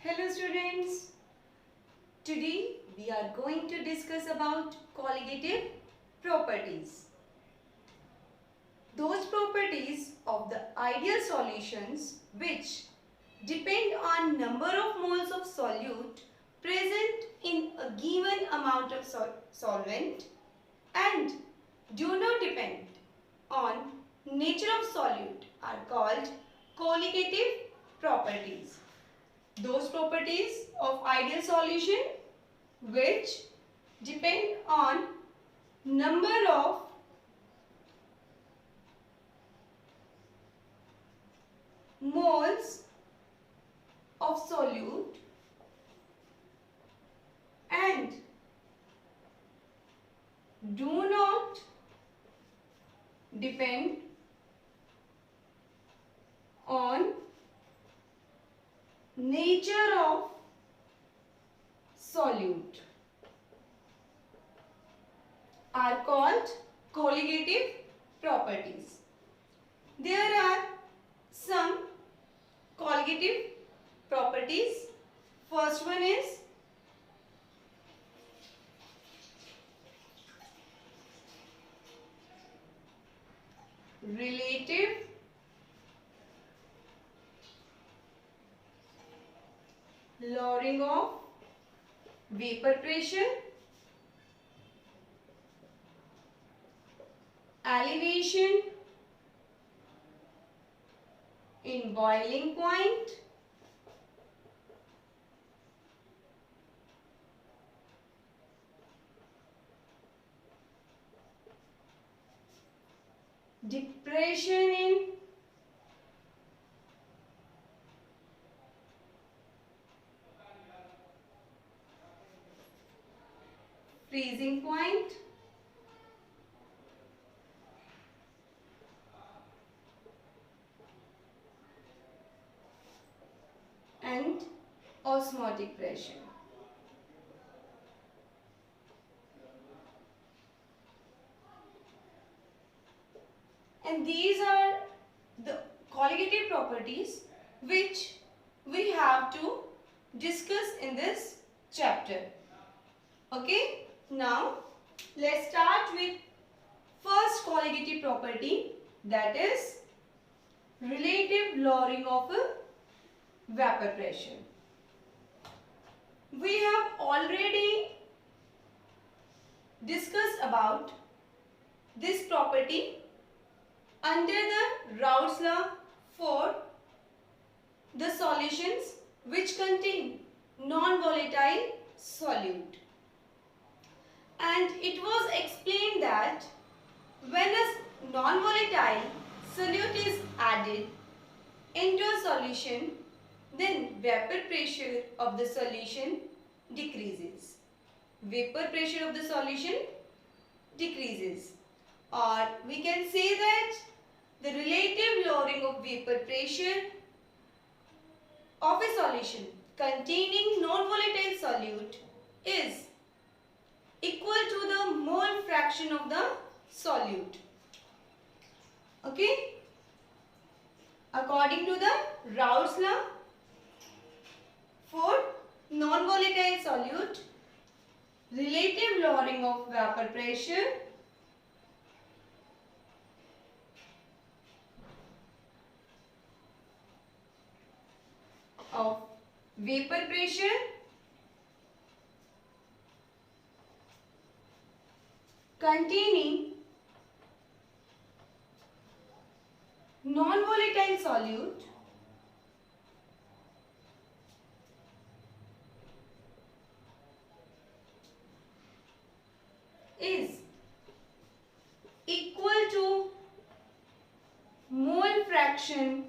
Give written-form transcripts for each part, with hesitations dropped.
Hello students, today we are going to discuss about colligative properties. Those properties of the ideal solutions which depend on number of moles of solute present in a given amount of solvent and do not depend on nature of solute are called colligative properties. Those properties of ideal solution which depend on number of moles of solute and do not depend on nature of solute are called colligative properties. There are some colligative properties. First one is relative lowering of vapor pressure, elevation in boiling point, depression in freezing point, and osmotic pressure. And these are the colligative properties which we have to discuss in this chapter. Okay, now let's start with first colligative property, that is relative lowering of vapor pressure. We have already discussed about this property under the Raoult's law for the solutions which contain non-volatile solute. And it was explained that when a non-volatile solute is added into a solution, then vapor pressure of the solution decreases. Vapor pressure of the solution decreases. Or we can say that the relative lowering of vapor pressure of a solution containing non-volatile solute is equal to the mole fraction of the solute. Okay? According to the Raoult's law, for non-volatile solute, relative lowering of vapor pressure of vapor pressure containing non-volatile solute is equal to mole fraction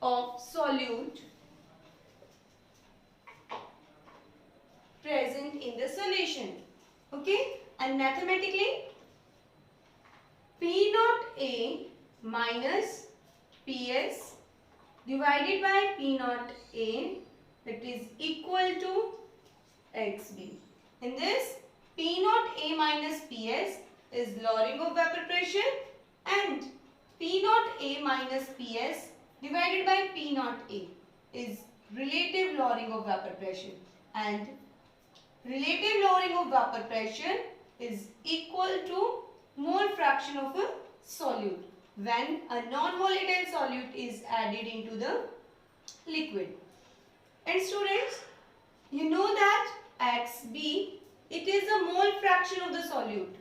of solute present in the solution. Okay, and mathematically P naught A minus PS divided by P naught A, that is equal to XB. In this, P naught A minus PS is lowering of vapor pressure and P naught A minus PS divided by P naught A is relative lowering of vapor pressure, and relative lowering of vapor pressure is equal to mole fraction of a solute when a non-volatile solute is added into the liquid. And students, you know that Xb, it is a mole fraction of the solute,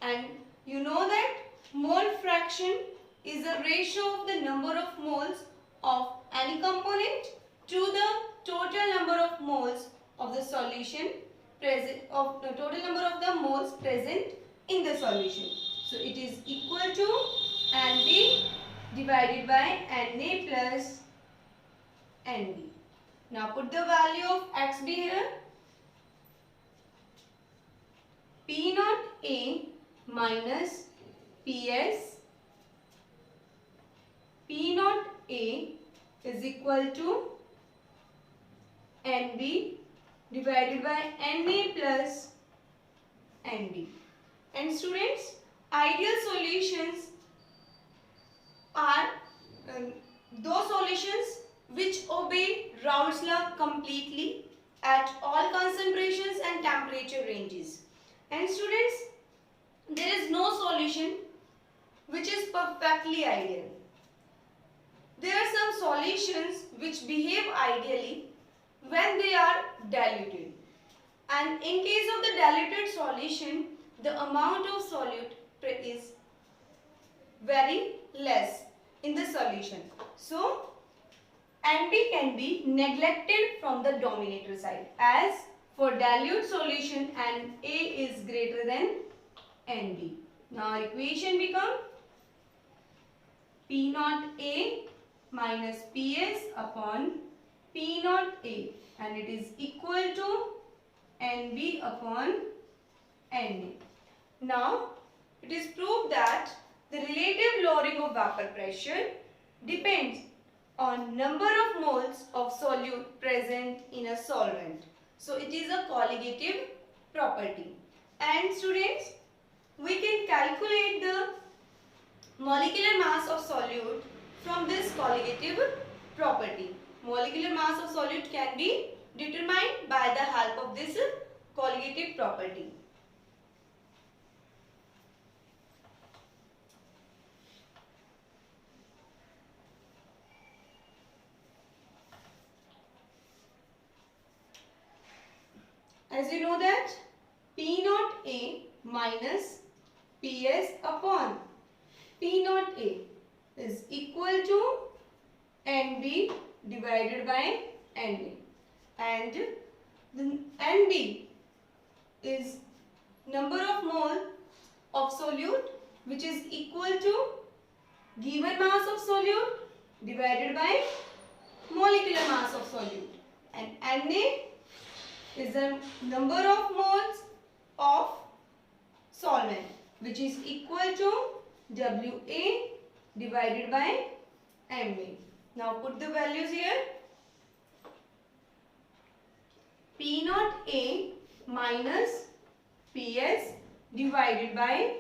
and you know that mole fraction is a ratio of the number of moles of any component to the total number of moles of the solution present, of the total number of the moles present in the solution. So it is equal to Nb divided by Na plus Nb. Now put the value of Xb here. P naught A minus Ps P naught A is equal to Nb divided by Na plus Nb. And students, ideal solutions are those solutions which obey Raoult's law completely at all concentrations and temperature ranges. And students, there is no solution which is perfectly ideal. There are some solutions which behave ideally when they are diluted. And in case of the diluted solution, the amount of solute is very less in the solution. So, Nb can be neglected from the denominator side, as for dilute solution and A is greater than Nb. Now, our equation becomes P naught A minus Ps upon P naught A, and it is equal to Nb upon Na. Now, it is proved that the relative lowering of vapor pressure depends on number of moles of solute present in a solvent. So, it is a colligative property. And students, we can calculate the molecular mass of solute from this colligative property. Molecular mass of solute can be determined by the help of this colligative property. As you know that P naught A minus Ps upon P naught A is equal to Nb divided by Na, and the Nb is number of mole of solute which is equal to given mass of solute divided by molecular mass of solute, and Na is the number of moles of solvent which is equal to Wa divided by Ma. Now put the values here. P naught A minus Ps divided by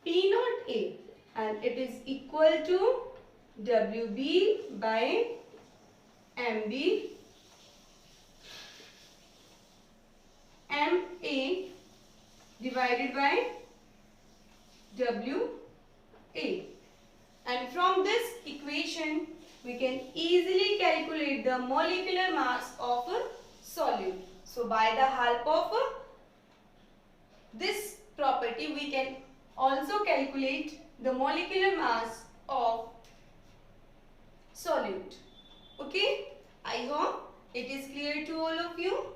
P naught A, and it is equal to Wb by Mb Ma divided by Wa. And from this equation, we can easily calculate the molecular mass of a solute. So, by the help of this property, we can also calculate the molecular mass of solute. Okay, I hope it is clear to all of you.